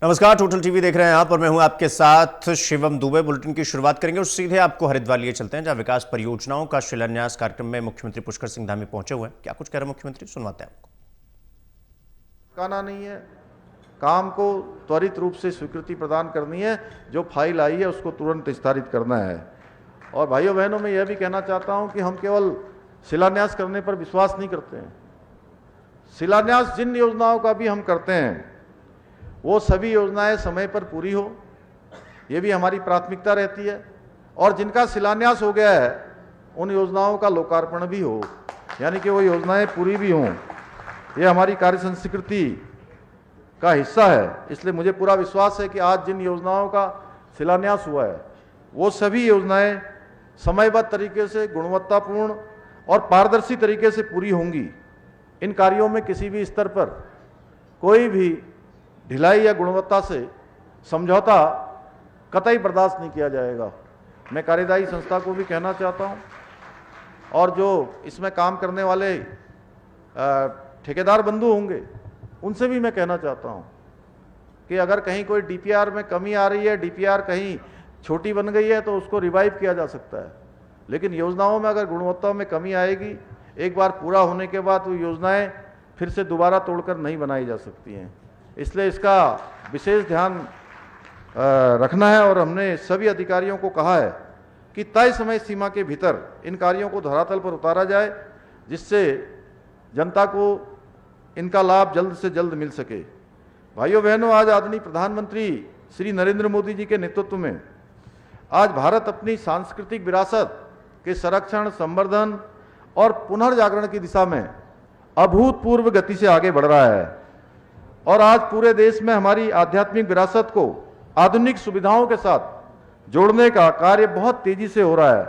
नमस्कार, total TV देख रहे हैं आप और मैं हूं आपके साथ शिवम दुबे। बुलेटिन की शुरुआत करेंगे और सीधे आपको हरिद्वार लिए चलते हैं, जहां विकास परियोजनाओं का शिलान्यास कार्यक्रम में मुख्यमंत्री पुष्कर सिंह धामी पहुंचे हुए हैं। क्या कुछ कह रहे हैं मुख्यमंत्री, सुनवाते हैं आपको। कहना नहीं है, काम को त्वरित रूप से स्वीकृति प्रदान करनी है, जो फाइल आई है उसको तुरंत विस्तारित करना है। और भाइयों बहनों, मैं यह भी कहना चाहता हूं कि हम केवल शिलान्यास करने पर विश्वास नहीं करते हैं। शिलान्यास जिन योजनाओं का भी हम करते हैं वो सभी योजनाएं समय पर पूरी हो, ये भी हमारी प्राथमिकता रहती है। और जिनका शिलान्यास हो गया है उन योजनाओं का लोकार्पण भी हो, यानी कि वो योजनाएं पूरी भी हों। ये हमारी कार्य संस्कृति का हिस्सा है। इसलिए मुझे पूरा विश्वास है कि आज जिन योजनाओं का शिलान्यास हुआ है वो सभी योजनाएं समयबद्ध तरीके से, गुणवत्तापूर्ण और पारदर्शी तरीके से पूरी होंगी। इन कार्यों में किसी भी स्तर पर कोई भी ढिलाई या गुणवत्ता से समझौता कतई बर्दाश्त नहीं किया जाएगा। मैं कार्यदायी संस्था को भी कहना चाहता हूं और जो इसमें काम करने वाले ठेकेदार बंधु होंगे उनसे भी मैं कहना चाहता हूं कि अगर कहीं कोई डीपीआर में कमी आ रही है, डीपीआर कहीं छोटी बन गई है तो उसको रिवाइव किया जा सकता है। लेकिन योजनाओं में अगर गुणवत्ता में कमी आएगी, एक बार पूरा होने के बाद वो योजनाएं फिर से दोबारा तोड़कर नहीं बनाई जा सकती हैं। इसलिए इसका विशेष ध्यान रखना है और हमने सभी अधिकारियों को कहा है कि तय समय सीमा के भीतर इन कार्यों को धरातल पर उतारा जाए, जिससे जनता को इनका लाभ जल्द से जल्द मिल सके। भाइयों बहनों, आज आदरणीय प्रधानमंत्री श्री नरेंद्र मोदी जी के नेतृत्व में आज भारत अपनी सांस्कृतिक विरासत के संरक्षण, संवर्धन और पुनर्जागरण की दिशा में अभूतपूर्व गति से आगे बढ़ रहा है। और आज पूरे देश में हमारी आध्यात्मिक विरासत को आधुनिक सुविधाओं के साथ जोड़ने का कार्य बहुत तेजी से हो रहा है।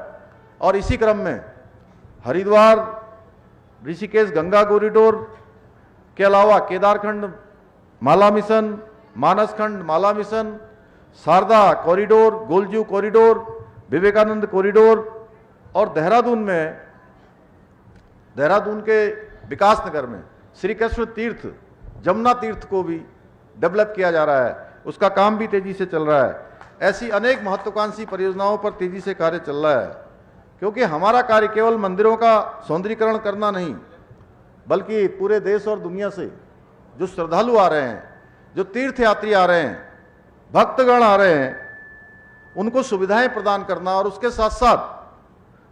और इसी क्रम में हरिद्वार ऋषिकेश गंगा कॉरिडोर के अलावा Kedarkhand Mala mission, Manaskhand Mala mission, Sharda corridor, Golju corridor, Vivekananda corridor और देहरादून के विकास नगर में श्री कृष्ण तीर्थ, जमुना तीर्थ को भी डेवलप किया जा रहा है। उसका काम भी तेजी से चल रहा है। ऐसी अनेक महत्वाकांक्षी परियोजनाओं पर तेजी से कार्य चल रहा है, क्योंकि हमारा कार्य केवल मंदिरों का सौंदर्यीकरण करना नहीं, बल्कि पूरे देश और दुनिया से जो श्रद्धालु आ रहे हैं, जो तीर्थयात्री आ रहे हैं, भक्तगण आ रहे हैं, उनको सुविधाएं प्रदान करना और उसके साथ साथ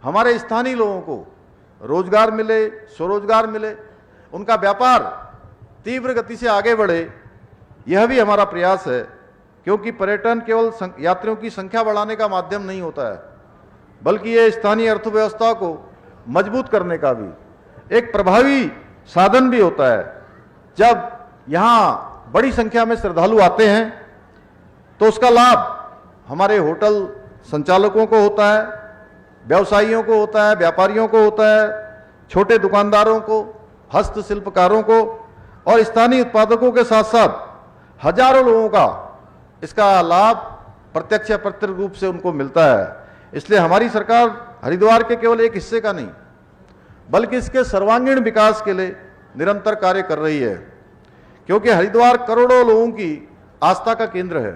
हमारे स्थानीय लोगों को रोजगार मिले, स्वरोजगार मिले, उनका व्यापार तीव्र गति से आगे बढ़े, यह भी हमारा प्रयास है। क्योंकि पर्यटन केवल यात्रियों की संख्या बढ़ाने का माध्यम नहीं होता है, बल्कि ये स्थानीय अर्थव्यवस्था को मजबूत करने का भी एक प्रभावी साधन भी होता है। जब यहाँ बड़ी संख्या में श्रद्धालु आते हैं तो उसका लाभ हमारे होटल संचालकों को होता है, व्यवसायियों को होता है, व्यापारियों को होता है, छोटे दुकानदारों को, हस्तशिल्पकारों को और स्थानीय उत्पादकों के साथ साथ हजारों लोगों का इसका लाभ प्रत्यक्ष या अप्रत्यक्ष रूप से उनको मिलता है। इसलिए हमारी सरकार हरिद्वार के केवल एक हिस्से का नहीं, बल्कि इसके सर्वांगीण विकास के लिए निरंतर कार्य कर रही है। क्योंकि हरिद्वार करोड़ों लोगों की आस्था का केंद्र है,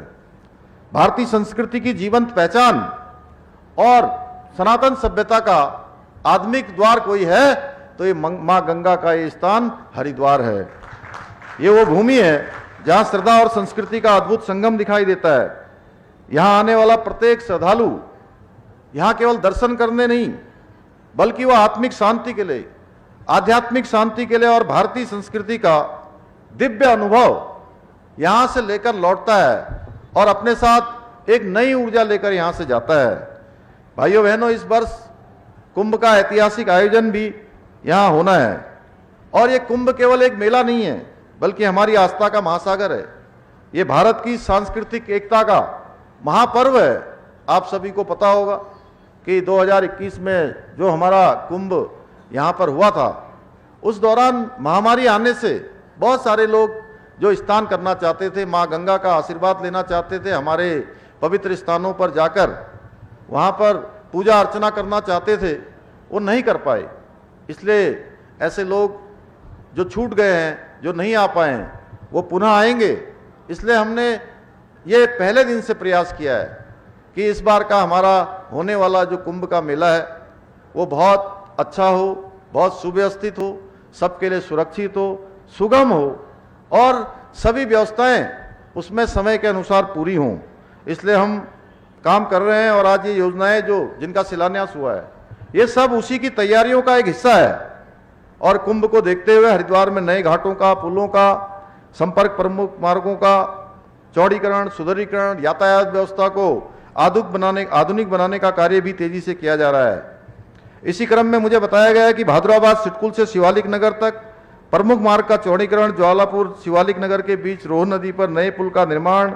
भारतीय संस्कृति की जीवंत पहचान और सनातन सभ्यता का आधुनिक द्वार कोई है तो ये मां गंगा का ये स्थान हरिद्वार है। ये वो भूमि है जहां श्रद्धा और संस्कृति का अद्भुत संगम दिखाई देता है। यहां आने वाला प्रत्येक श्रद्धालु यहां केवल दर्शन करने नहीं, बल्कि वह आत्मिक शांति के लिए, आध्यात्मिक शांति के लिए और भारतीय संस्कृति का दिव्य अनुभव यहां से लेकर लौटता है और अपने साथ एक नई ऊर्जा लेकर यहां से जाता है। भाइयों बहनों, इस वर्ष कुंभ का ऐतिहासिक आयोजन भी यहां होना है। और ये कुंभ केवल एक मेला नहीं है, बल्कि हमारी आस्था का महासागर है। ये भारत की सांस्कृतिक एकता का महापर्व है। आप सभी को पता होगा कि 2021 में जो हमारा कुंभ यहाँ पर हुआ था, उस दौरान महामारी आने से बहुत सारे लोग जो स्नान करना चाहते थे, माँ गंगा का आशीर्वाद लेना चाहते थे, हमारे पवित्र स्थानों पर जाकर वहाँ पर पूजा अर्चना करना चाहते थे, वो नहीं कर पाए। इसलिए ऐसे लोग जो छूट गए हैं, जो नहीं आ पाए हैं, वो पुनः आएंगे। इसलिए हमने ये पहले दिन से प्रयास किया है कि इस बार का हमारा होने वाला जो कुंभ का मेला है वो बहुत अच्छा हो, बहुत सुव्यवस्थित हो, सबके लिए सुरक्षित हो, सुगम हो और सभी व्यवस्थाएं उसमें समय के अनुसार पूरी हों। इसलिए हम काम कर रहे हैं और आज ये योजनाएं जो जिनका शिलान्यास हुआ है ये सब उसी की तैयारियों का एक हिस्सा है। और कुंभ को देखते हुए हरिद्वार में नए घाटों का, पुलों का, संपर्क प्रमुख मार्गों का चौड़ीकरण, सुदृढ़ीकरण, यातायात व्यवस्था को आधुनिक बनाने का कार्य भी तेजी से किया जा रहा है। इसी क्रम में मुझे बताया गया है कि भादराबाद सिटकुल से शिवालिक नगर तक प्रमुख मार्ग का चौड़ीकरण, ज्वालापुर शिवालिक नगर के बीच रोह नदी पर नए पुल का निर्माण,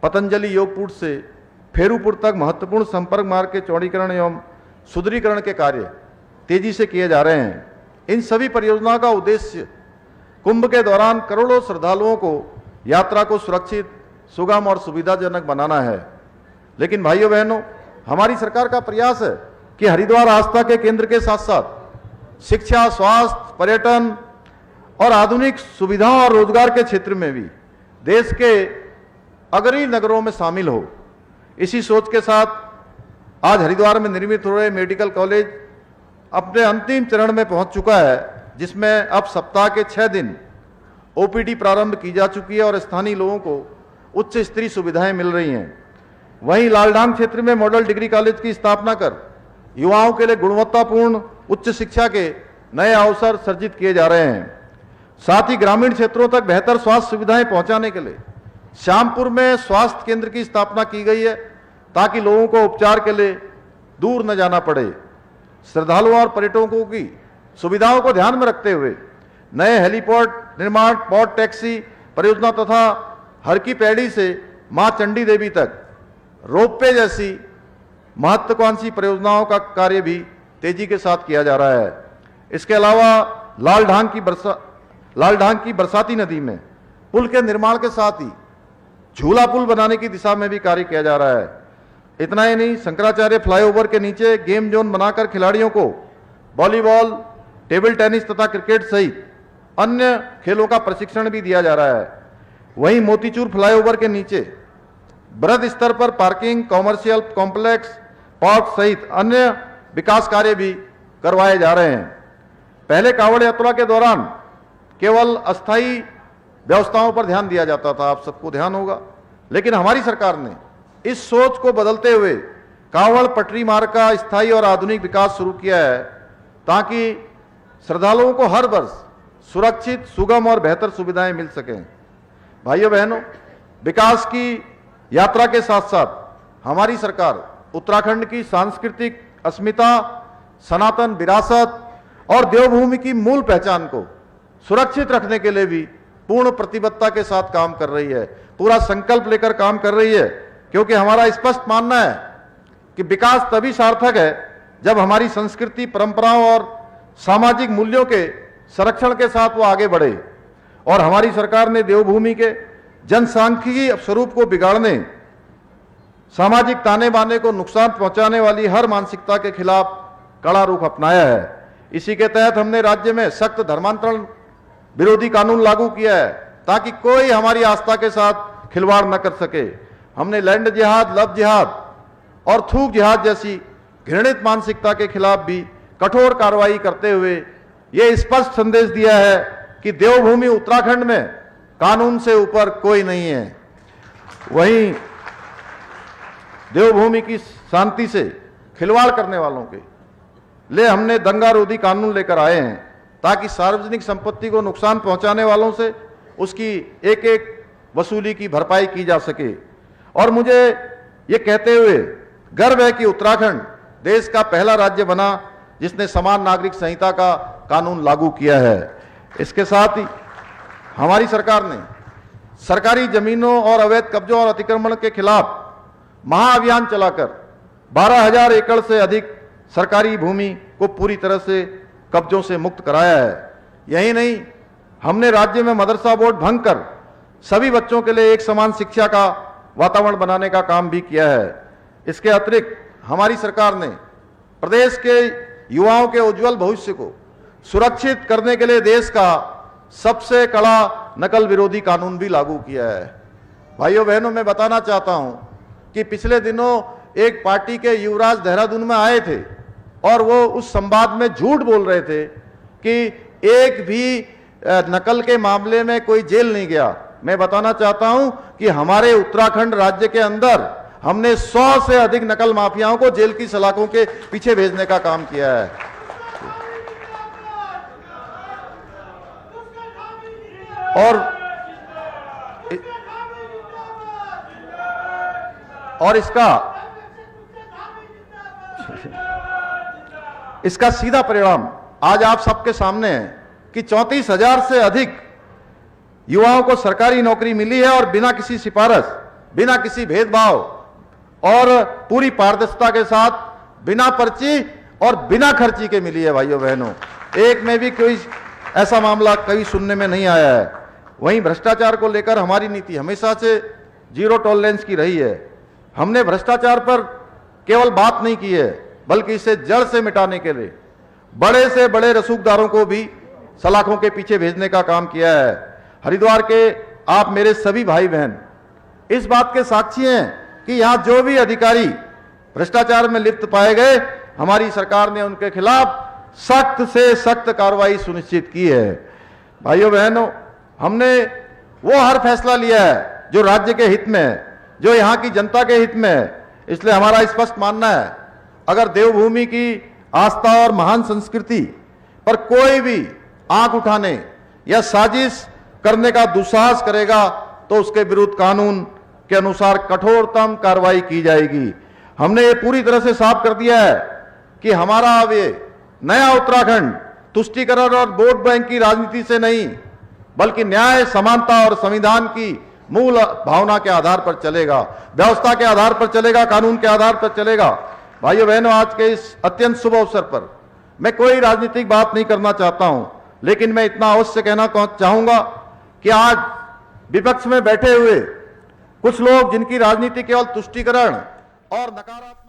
पतंजलि योगपुर से फेरूपुर तक महत्वपूर्ण संपर्क मार्ग के चौड़ीकरण एवं सुदृढ़ीकरण के कार्य तेजी से किए जा रहे हैं। इन सभी परियोजनाओं का उद्देश्य कुंभ के दौरान करोड़ों श्रद्धालुओं को यात्रा को सुरक्षित, सुगम और सुविधाजनक बनाना है। लेकिन भाइयों बहनों, हमारी सरकार का प्रयास है कि हरिद्वार आस्था के केंद्र के साथ साथ शिक्षा, स्वास्थ्य, पर्यटन और आधुनिक सुविधाओं और रोजगार के क्षेत्र में भी देश के अग्रणी नगरों में शामिल हो। इसी सोच के साथ आज हरिद्वार में निर्मित हो रहे मेडिकल कॉलेज अपने अंतिम चरण में पहुंच चुका है, जिसमें अब सप्ताह के 6 दिन ओपीडी प्रारंभ की जा चुकी है और स्थानीय लोगों को उच्च स्तरीय सुविधाएं मिल रही हैं। वहीं लालडांग क्षेत्र में मॉडल डिग्री कॉलेज की स्थापना कर युवाओं के लिए गुणवत्तापूर्ण उच्च शिक्षा के नए अवसर सृजित किए जा रहे हैं। साथ ही ग्रामीण क्षेत्रों तक बेहतर स्वास्थ्य सुविधाएं पहुंचाने के लिए श्यामपुर में स्वास्थ्य केंद्र की स्थापना की गई है, ताकि लोगों को उपचार के लिए दूर न जाना पड़े। श्रद्धालुओं और पर्यटकों की सुविधाओं को ध्यान में रखते हुए नए हेलीपोर्ट निर्माण, पोर्ट टैक्सी परियोजना तथा हर की पैड़ी से मां चंडी देवी तक रोपवे जैसी महत्वाकांक्षी परियोजनाओं का कार्य भी तेजी के साथ किया जा रहा है। इसके अलावा लालढांग की बरसाती नदी में पुल के निर्माण के साथ ही झूला पुल बनाने की दिशा में भी कार्य किया जा रहा है। इतना ही नहीं, शंकराचार्य फ्लाईओवर के नीचे गेम जोन बनाकर खिलाड़ियों को वॉलीबॉल, टेबल टेनिस तथा क्रिकेट सहित अन्य खेलों का प्रशिक्षण भी दिया जा रहा है। वहीं मोतीचूर फ्लाईओवर के नीचे बृहद स्तर पर पार्किंग, कॉमर्शियल कॉम्प्लेक्स, पार्क सहित अन्य विकास कार्य भी करवाए जा रहे हैं। पहले कांवड़ यात्रा के दौरान केवल अस्थायी व्यवस्थाओं पर ध्यान दिया जाता था, आप सबको ध्यान होगा, लेकिन हमारी सरकार ने इस सोच को बदलते हुए कांवड़ पटरी मार्ग का स्थायी और आधुनिक विकास शुरू किया है, ताकि श्रद्धालुओं को हर वर्ष सुरक्षित, सुगम और बेहतर सुविधाएं मिल सकें। भाइयों बहनों, विकास की यात्रा के साथ साथ हमारी सरकार उत्तराखंड की सांस्कृतिक अस्मिता, सनातन विरासत और देवभूमि की मूल पहचान को सुरक्षित रखने के लिए भी पूर्ण प्रतिबद्धता के साथ काम कर रही है, पूरा संकल्प लेकर काम कर रही है, क्योंकि हमारा स्पष्ट मानना है कि विकास तभी सार्थक है जब हमारी संस्कृति, परंपराओं और सामाजिक मूल्यों के संरक्षण के साथ वो आगे बढ़े। और हमारी सरकार ने देवभूमि के जनसांख्यिकी स्वरूप को बिगाड़ने, सामाजिक ताने बाने को नुकसान पहुंचाने वाली हर मानसिकता के खिलाफ कड़ा रुख अपनाया है। इसी के तहत हमने राज्य में सख्त धर्मांतरण विरोधी कानून लागू किया है, ताकि कोई हमारी आस्था के साथ खिलवाड़ न कर सके। हमने लैंड जिहाद, लव जिहाद और थूक जिहाद जैसी घृणित मानसिकता के खिलाफ भी कठोर कार्रवाई करते हुए यह स्पष्ट संदेश दिया है कि देवभूमि उत्तराखंड में कानून से ऊपर कोई नहीं है। वहीं देवभूमि की शांति से खिलवाड़ करने वालों के लिए हमने दंगारोधी कानून लेकर आए हैं, ताकि सार्वजनिक संपत्ति को नुकसान पहुंचाने वालों से उसकी एक एक वसूली की भरपाई की जा सके। और मुझे ये कहते हुए गर्व है कि उत्तराखंड देश का पहला राज्य बना जिसने समान नागरिक संहिता का कानून लागू किया है। इसके साथ ही हमारी सरकार ने सरकारी जमीनों और अवैध कब्जों और अतिक्रमण के खिलाफ महाअभियान चलाकर 12,000 एकड़ से अधिक सरकारी भूमि को पूरी तरह से कब्जों से मुक्त कराया है। यही नहीं, हमने राज्य में मदरसा बोर्ड भंग कर सभी बच्चों के लिए एक समान शिक्षा का वातावरण बनाने का काम भी किया है। इसके अतिरिक्त हमारी सरकार ने प्रदेश के युवाओं के उज्जवल भविष्य को सुरक्षित करने के लिए देश का सबसे कड़ा नकल विरोधी कानून भी लागू किया है। भाइयों बहनों, मैं बताना चाहता हूं कि पिछले दिनों एक पार्टी के युवराज देहरादून में आए थे और वो उस संवाद में झूठ बोल रहे थे कि एक भी नकल के मामले में कोई जेल नहीं गया। मैं बताना चाहता हूं कि हमारे उत्तराखंड राज्य के अंदर हमने 100 से अधिक नकल माफियाओं को जेल की सलाखों के पीछे भेजने का काम किया है। और इसका सीधा परिणाम आज आप सबके सामने है कि 34,000 से अधिक युवाओं को सरकारी नौकरी मिली है और बिना किसी सिफारिश, बिना किसी भेदभाव और पूरी पारदर्शिता के साथ, बिना पर्ची और बिना खर्ची के मिली है। भाइयों बहनों, एक में भी कोई ऐसा मामला कभी सुनने में नहीं आया है। वहीं भ्रष्टाचार को लेकर हमारी नीति हमेशा से जीरो टॉलरेंस की रही है। हमने भ्रष्टाचार पर केवल बात नहीं की है, बल्कि इसे जड़ से मिटाने के लिए बड़े से बड़े रसूखदारों को भी सलाखों के पीछे भेजने का काम किया है। हरिद्वार के आप मेरे सभी भाई बहन इस बात के साक्षी हैं कि यहां जो भी अधिकारी भ्रष्टाचार में लिप्त पाए गए, हमारी सरकार ने उनके खिलाफ सख्त से सख्त कार्रवाई सुनिश्चित की है। भाइयों बहनों, हमने वो हर फैसला लिया है जो राज्य के हित में है, जो यहां की जनता के हित में है। इसलिए हमारा स्पष्ट मानना है, अगर देवभूमि की आस्था और महान संस्कृति पर कोई भी आंख उठाने या साजिश करने का दुस्साहस करेगा तो उसके विरुद्ध कानून के अनुसार कठोरतम कार्रवाई की जाएगी। हमने ये पूरी तरह से साफ कर दिया है कि हमारा अब ये नया उत्तराखंड तुष्टीकरण और वोट बैंक की राजनीति से नहीं, बल्कि न्याय, समानता और संविधान की मूल भावना के आधार पर चलेगा, व्यवस्था के आधार पर चलेगा, कानून के आधार पर चलेगा। भाइयों बहनों, आज के इस अत्यंत शुभ अवसर पर मैं कोई राजनीतिक बात नहीं करना चाहता हूं, लेकिन मैं इतना अवश्य कहना चाहूंगा कि आज विपक्ष में बैठे हुए कुछ लोग जिनकी राजनीति केवल तुष्टीकरण और नकारात्मक